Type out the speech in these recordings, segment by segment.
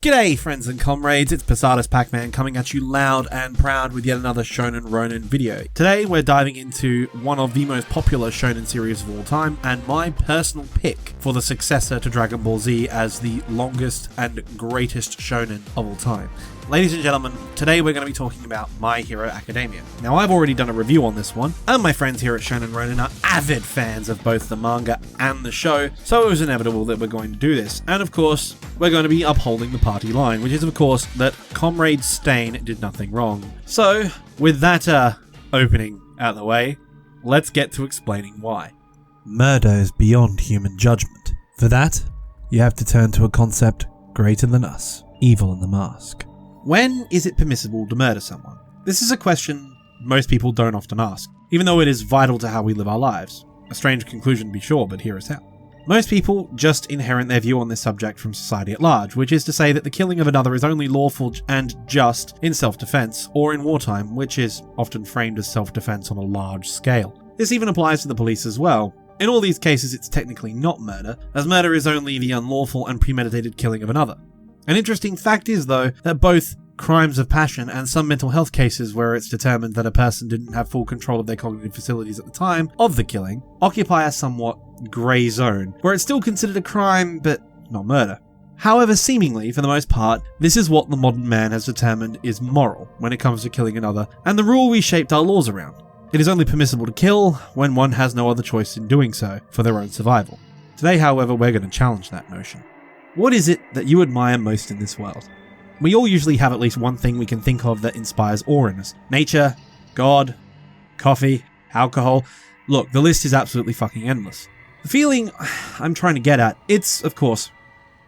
G'day friends and comrades, it's Posadus Pac-Man coming at you loud and proud with yet another Shonen Ronin video. Today we're diving into one of the most popular shonen series of all time and my personal pick for the successor to Dragon Ball Z as the longest and greatest shonen of all time. Ladies and gentlemen, today we're going to be talking about My Hero Academia. Now I've already done a review on this one, and my friends here at Shonen Ronin are avid fans of both the manga and the show, so it was inevitable that we're going to do this. And of course, we're going to be upholding the party line, which is of course that Comrade Stain did nothing wrong. So, with that opening out of the way, let's get to explaining why. Murder is beyond human judgment. For that, you have to turn to a concept greater than us, evil in the mask. When is it permissible to murder someone? This is a question most people don't often ask, even though it is vital to how we live our lives. A strange conclusion to be sure, but here is how. Most people just inherit their view on this subject from society at large, which is to say that the killing of another is only lawful and just in self-defense, or in wartime, which is often framed as self-defense on a large scale. This even applies to the police as well. In all these cases, it's technically not murder, as murder is only the unlawful and premeditated killing of another. An interesting fact is, though, that both crimes of passion and some mental health cases where it's determined that a person didn't have full control of their cognitive facilities at the time of the killing occupy a somewhat grey zone, where it's still considered a crime but not murder. However, seemingly, for the most part, this is what the modern man has determined is moral when it comes to killing another, and the rule we shaped our laws around. It is only permissible to kill when one has no other choice in doing so for their own survival. Today, however, we're going to challenge that notion. What is it that you admire most in this world? We all usually have at least one thing we can think of that inspires awe in us. Nature, God, coffee, alcohol. Look, the list is absolutely fucking endless. The feeling I'm trying to get at, it's, of course,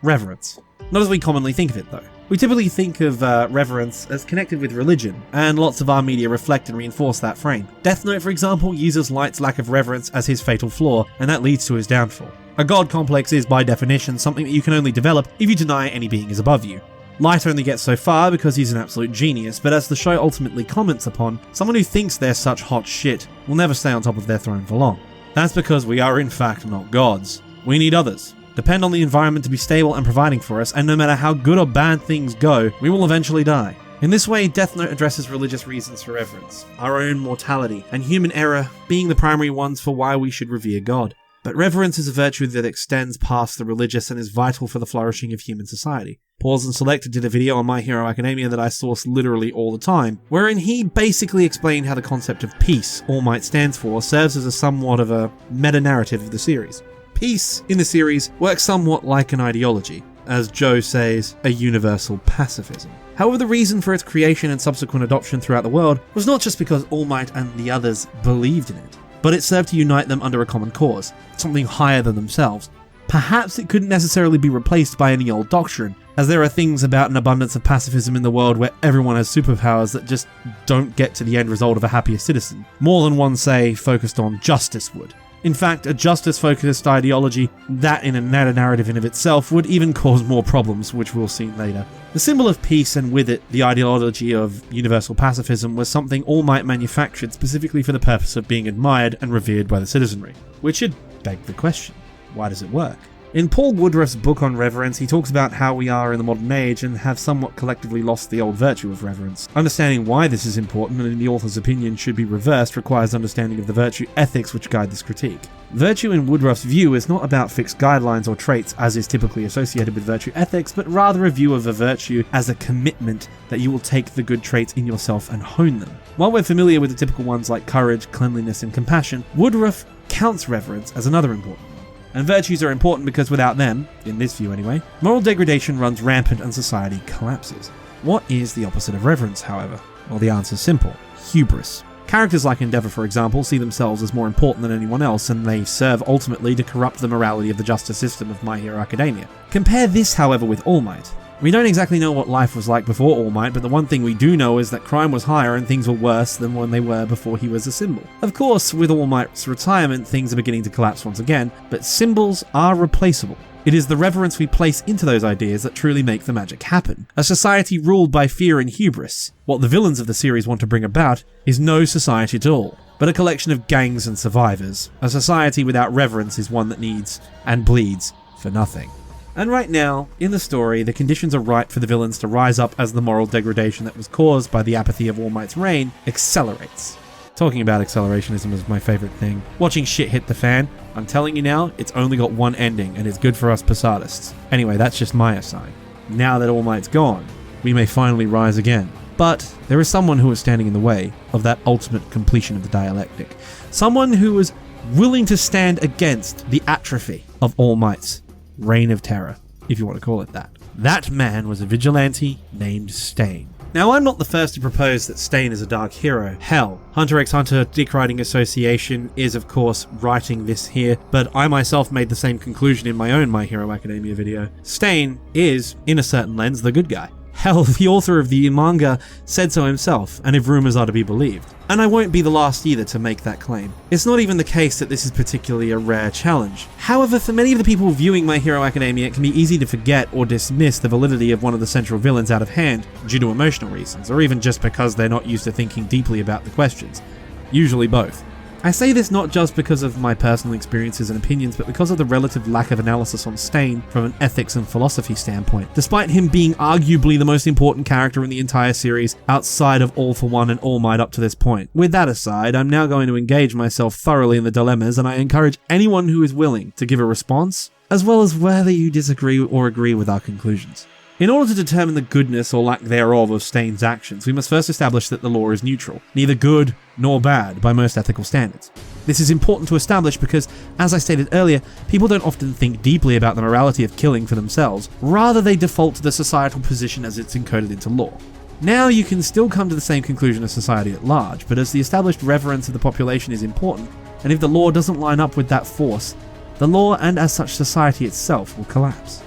reverence. Not as we commonly think of it, though. We typically think of reverence as connected with religion, and lots of our media reflect and reinforce that frame. Death Note, for example, uses Light's lack of reverence as his fatal flaw, and that leads to his downfall. A god complex is, by definition, something that you can only develop if you deny any being is above you. Light only gets so far because he's an absolute genius, but as the show ultimately comments upon, someone who thinks they're such hot shit will never stay on top of their throne for long. That's because we are in fact not gods. We need others. Depend on the environment to be stable and providing for us, and no matter how good or bad things go, we will eventually die. In this way, Death Note addresses religious reasons for reverence, our own mortality, and human error being the primary ones for why we should revere God. But reverence is a virtue that extends past the religious and is vital for the flourishing of human society. Pause and Select did a video on My Hero Academia that I source literally all the time, wherein he basically explained how the concept of peace All Might stands for serves as a somewhat of a meta-narrative of the series. Peace in the series works somewhat like an ideology, as Joe says, a universal pacifism. However, the reason for its creation and subsequent adoption throughout the world was not just because All Might and the others believed in it, but it served to unite them under a common cause, something higher than themselves. Perhaps it couldn't necessarily be replaced by any old doctrine, as there are things about an abundance of pacifism in the world where everyone has superpowers that just don't get to the end result of a happier citizen, more than one, say, focused on justice would. In fact, a justice-focused ideology, that in a meta-narrative in of itself, would even cause more problems, which we'll see later. The symbol of peace, and with it, the ideology of universal pacifism, was something All Might manufactured specifically for the purpose of being admired and revered by the citizenry. Which should beg the question, why does it work? In Paul Woodruff's book on reverence, he talks about how we are in the modern age and have somewhat collectively lost the old virtue of reverence. Understanding why this is important and in the author's opinion should be reversed requires understanding of the virtue ethics which guide this critique. Virtue in Woodruff's view is not about fixed guidelines or traits as is typically associated with virtue ethics, but rather a view of a virtue as a commitment that you will take the good traits in yourself and hone them. While we're familiar with the typical ones like courage, cleanliness, and compassion, Woodruff counts reverence as another important one. And virtues are important because without them, in this view anyway, moral degradation runs rampant and society collapses. What is the opposite of reverence, however? Well, the answer's simple. Hubris. Characters like Endeavor, for example, see themselves as more important than anyone else, and they serve ultimately to corrupt the morality of the justice system of My Hero Academia. Compare this, however, with All Might. We don't exactly know what life was like before All Might, but the one thing we do know is that crime was higher and things were worse than when they were before he was a symbol. Of course, with All Might's retirement, things are beginning to collapse once again, but symbols are replaceable. It is the reverence we place into those ideas that truly make the magic happen. A society ruled by fear and hubris. What the villains of the series want to bring about is no society at all, but a collection of gangs and survivors. A society without reverence is one that needs and bleeds for nothing. And right now, in the story, the conditions are right for the villains to rise up as the moral degradation that was caused by the apathy of All Might's reign accelerates. Talking about accelerationism is my favourite thing. Watching shit hit the fan, I'm telling you now, it's only got one ending, and it's good for us Posadists. Anyway, that's just my aside. Now that All Might's gone, we may finally rise again. But there is someone who is standing in the way of that ultimate completion of the dialectic. Someone who is willing to stand against the atrophy of All Might's reign of terror, if you want to call it that. That man was a vigilante named Stain. Now, I'm not the first to propose that Stain is a dark hero. Hell, Hunter x Hunter Dick Writing Association is of course writing this here, but I myself made the same conclusion in my own My Hero Academia video. Stain is, in a certain lens, the good guy. Hell, the author of the manga said so himself, and if rumors are to be believed. And I won't be the last either to make that claim. It's not even the case that this is particularly a rare challenge. However, for many of the people viewing My Hero Academia, it can be easy to forget or dismiss the validity of one of the central villains out of hand due to emotional reasons, or even just because they're not used to thinking deeply about the questions. Usually both. I say this not just because of my personal experiences and opinions, but because of the relative lack of analysis on Stain from an ethics and philosophy standpoint, despite him being arguably the most important character in the entire series outside of All for One and All Might up to this point. With that aside, I'm now going to engage myself thoroughly in the dilemmas, and I encourage anyone who is willing to give a response, as well as whether you disagree or agree with our conclusions. In order to determine the goodness or lack thereof of Stain's actions, we must first establish that the law is neutral, neither good nor bad by most ethical standards. This is important to establish because, as I stated earlier, people don't often think deeply about the morality of killing for themselves, rather they default to the societal position as it's encoded into law. Now you can still come to the same conclusion as society at large, but as the established reverence of the population is important, and if the law doesn't line up with that force, the law and as such society itself will collapse.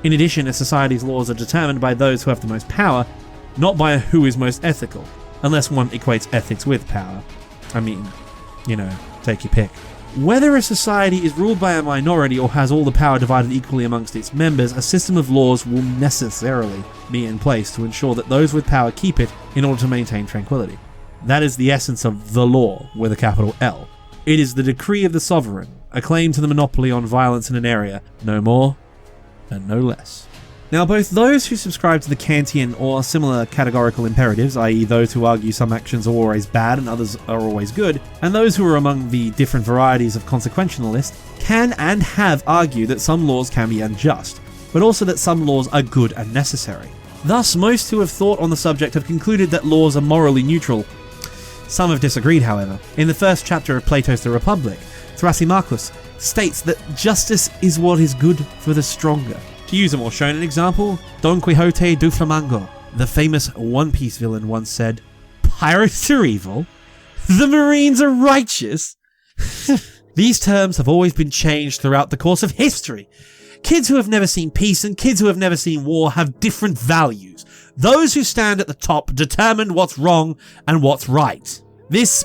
In addition, a society's laws are determined by those who have the most power, not by who is most ethical, unless one equates ethics with power. I mean, take your pick. Whether a society is ruled by a minority or has all the power divided equally amongst its members, a system of laws will necessarily be in place to ensure that those with power keep it in order to maintain tranquility. That is the essence of the law, with a capital L. It is the decree of the sovereign, a claim to the monopoly on violence in an area, no more and no less. Now, both those who subscribe to the Kantian or similar categorical imperatives, i.e. those who argue some actions are always bad and others are always good, and those who are among the different varieties of consequentialist, can and have argued that some laws can be unjust, but also that some laws are good and necessary. Thus, most who have thought on the subject have concluded that laws are morally neutral. Some have disagreed, however. In the first chapter of Plato's The Republic, Thrasymachus states that justice is what is good for the stronger. To use a more shonen example, Don Quixote do Flamengo, the famous One Piece villain, once said, "Pirates are evil, the Marines are righteous." These terms have always been changed throughout the course of history. Kids who have never seen peace and kids who have never seen war have different values. Those who stand at the top determine what's wrong and what's right. This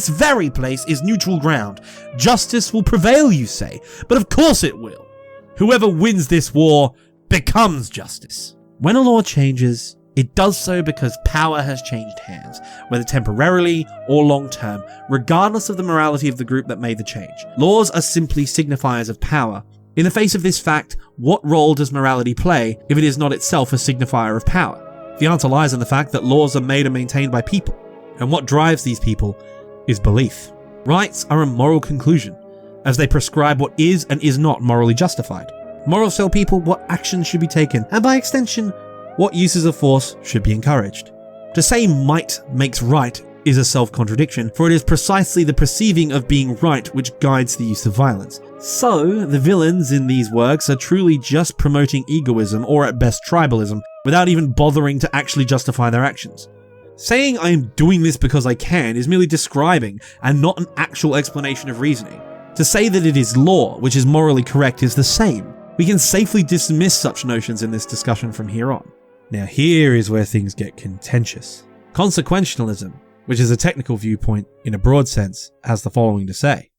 very place, is neutral ground. Justice will prevail, you say, but of course it will. Whoever wins this war becomes justice. When a law changes, it does so because power has changed hands, whether temporarily or long-term, regardless of the morality of the group that made the change. Laws are simply signifiers of power. In the face of this fact, what role does morality play if it is not itself a signifier of power? The answer lies in the fact that laws are made and maintained by people. And what drives these people is belief. Rights are a moral conclusion, as they prescribe what is and is not morally justified. Morals tell people what actions should be taken, and by extension, what uses of force should be encouraged. To say might makes right is a self-contradiction, for it is precisely the perceiving of being right which guides the use of violence. So, the villains in these works are truly just promoting egoism, or at best tribalism, without even bothering to actually justify their actions. Saying I am doing this because I can is merely describing and not an actual explanation of reasoning. To say that it is law, which is morally correct, is the same. We can safely dismiss such notions in this discussion from here on. Now here is where things get contentious. Consequentialism, which is a technical viewpoint in a broad sense, has the following to say.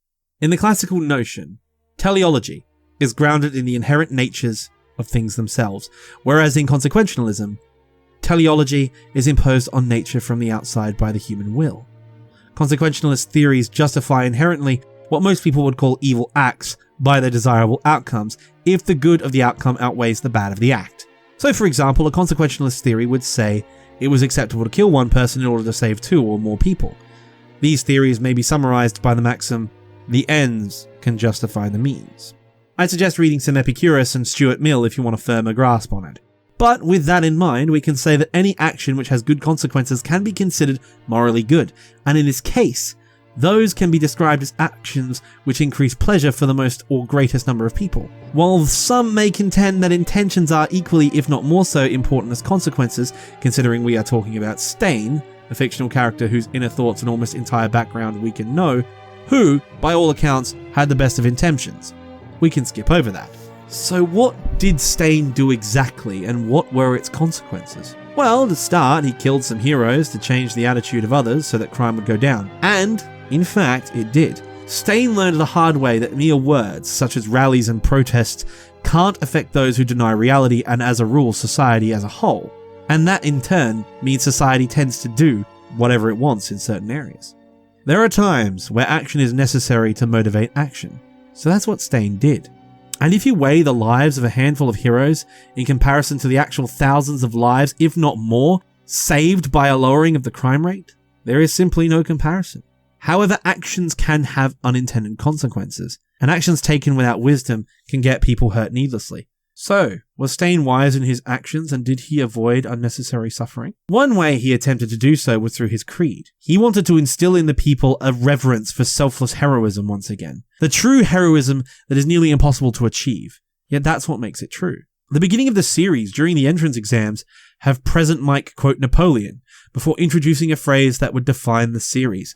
In the classical notion, teleology is grounded in the inherent natures of things themselves, whereas in consequentialism, teleology is imposed on nature from the outside by the human will. Consequentialist theories justify inherently what most people would call evil acts by their desirable outcomes if the good of the outcome outweighs the bad of the act. So for example, a consequentialist theory would say it was acceptable to kill one person in order to save two or more people. These theories may be summarized by the maxim, the ends can justify the means. I'd suggest reading some Epicurus and Stuart Mill if you want a firmer grasp on it. But with that in mind, we can say that any action which has good consequences can be considered morally good, and in this case, those can be described as actions which increase pleasure for the most or greatest number of people. While some may contend that intentions are equally, if not more so, important as consequences, considering we are talking about Stain, a fictional character whose inner thoughts and almost entire background we can know, who, by all accounts, had the best of intentions. We can skip over that. So what did Stain do exactly, and what were its consequences? Well, to start, he killed some heroes to change the attitude of others so that crime would go down. And, in fact, it did. Stain learned the hard way that mere words, such as rallies and protests, can't affect those who deny reality and, as a rule, society as a whole. And that, in turn, means society tends to do whatever it wants in certain areas. There are times where action is necessary to motivate action. So that's what Stain did. And if you weigh the lives of a handful of heroes in comparison to the actual thousands of lives, if not more, saved by a lowering of the crime rate, there is simply no comparison. However, actions can have unintended consequences, and actions taken without wisdom can get people hurt needlessly. So, was Stain wise in his actions, and did he avoid unnecessary suffering? One way he attempted to do so was through his creed. He wanted to instill in the people a reverence for selfless heroism once again. The true heroism that is nearly impossible to achieve. Yet that's what makes it true. The beginning of the series, during the entrance exams, have Present Mike quote Napoleon, before introducing a phrase that would define the series.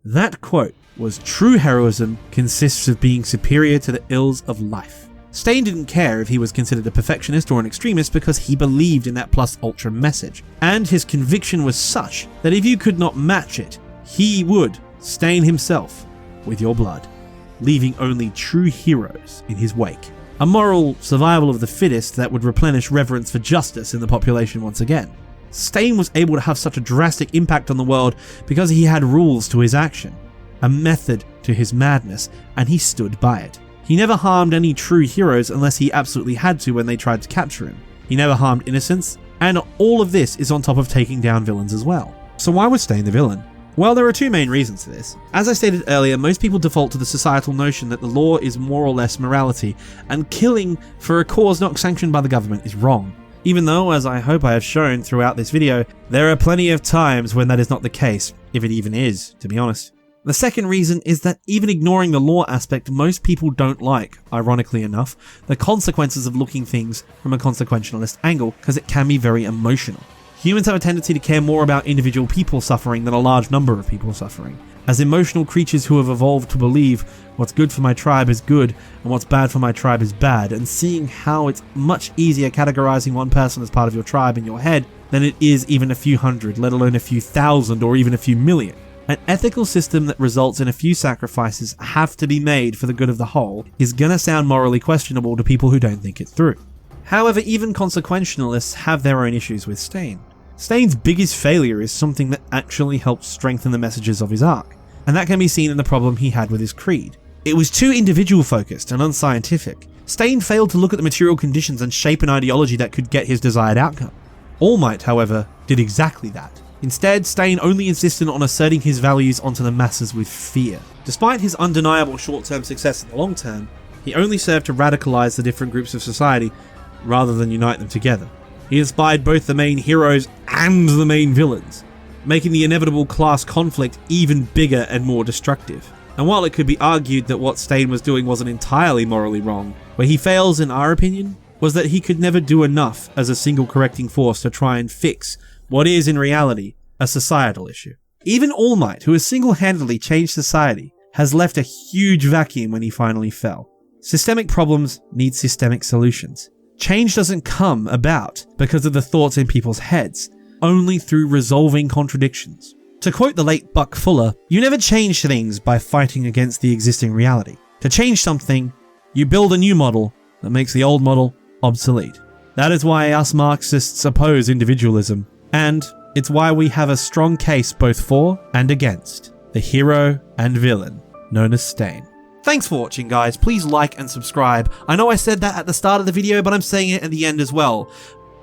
That quote was, true heroism consists of being superior to the ills of life. Stain didn't care if he was considered a perfectionist or an extremist because he believed in that plus ultra message. And his conviction was such that if you could not match it, he would stain himself with your blood, leaving only true heroes in his wake. A moral survival of the fittest that would replenish reverence for justice in the population once again. Stain was able to have such a drastic impact on the world because he had rules to his action, a method to his madness, and he stood by it. He never harmed any true heroes unless he absolutely had to when they tried to capture him. He never harmed innocents, and all of this is on top of taking down villains as well. So why was Stain the villain? Well, there are two main reasons for this. As I stated earlier, most people default to the societal notion that the law is more or less morality, and killing for a cause not sanctioned by the government is wrong. Even though, as I hope I have shown throughout this video, there are plenty of times when that is not the case, if it even is, to be honest. The second reason is that even ignoring the law aspect, most people don't like, ironically enough, the consequences of looking things from a consequentialist angle, because it can be very emotional. Humans have a tendency to care more about individual people suffering than a large number of people suffering. As emotional creatures who have evolved to believe what's good for my tribe is good and what's bad for my tribe is bad, and seeing how it's much easier categorizing one person as part of your tribe in your head than it is even a few hundred, let alone a few thousand or even a few million. An ethical system that results in a few sacrifices have to be made for the good of the whole is gonna sound morally questionable to people who don't think it through. However, even consequentialists have their own issues with Stain. Stain's biggest failure is something that actually helps strengthen the messages of his arc, and that can be seen in the problem he had with his creed. It was too individual focused and unscientific. Stain failed to look at the material conditions and shape an ideology that could get his desired outcome. All Might, however, did exactly that. Instead, Stain only insisted on asserting his values onto the masses with fear. Despite his undeniable short-term success in the long term, he only served to radicalize the different groups of society rather than unite them together. He inspired both the main heroes and the main villains, making the inevitable class conflict even bigger and more destructive. And while it could be argued that what Stain was doing wasn't entirely morally wrong, where he fails in our opinion was that he could never do enough as a single correcting force to try and fix what is in reality a societal issue. Even All Might, who has single-handedly changed society, has left a huge vacuum when he finally fell. Systemic problems need systemic solutions. Change doesn't come about because of the thoughts in people's heads, only through resolving contradictions. To quote the late Buck Fuller, you never change things by fighting against the existing reality. To change something, you build a new model that makes the old model obsolete. That is why us Marxists oppose individualism, and it's why we have a strong case both for and against the hero and villain known as Stain. Thanks for watching, guys. Please like and subscribe. I know I said that at the start of the video, but I'm saying it at the end as well.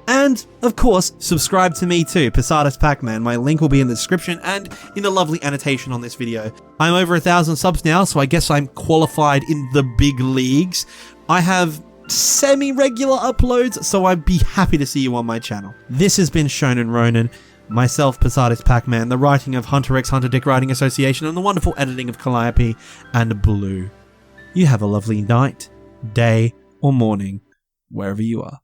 And, of course, subscribe to me too, Posadas Pac-Man. My link will be in the description and in the lovely annotation on this video. I'm over 1,000 subs now, so I guess I'm qualified in the big leagues. I have semi-regular uploads, so I'd be happy to see you on my channel. This has been Shonen Ronin. Myself, Posadas Pac-Man, the writing of Hunter x Hunter Dick Writing Association, and the wonderful editing of Calliope and Blue. You have a lovely night, day, or morning, wherever you are.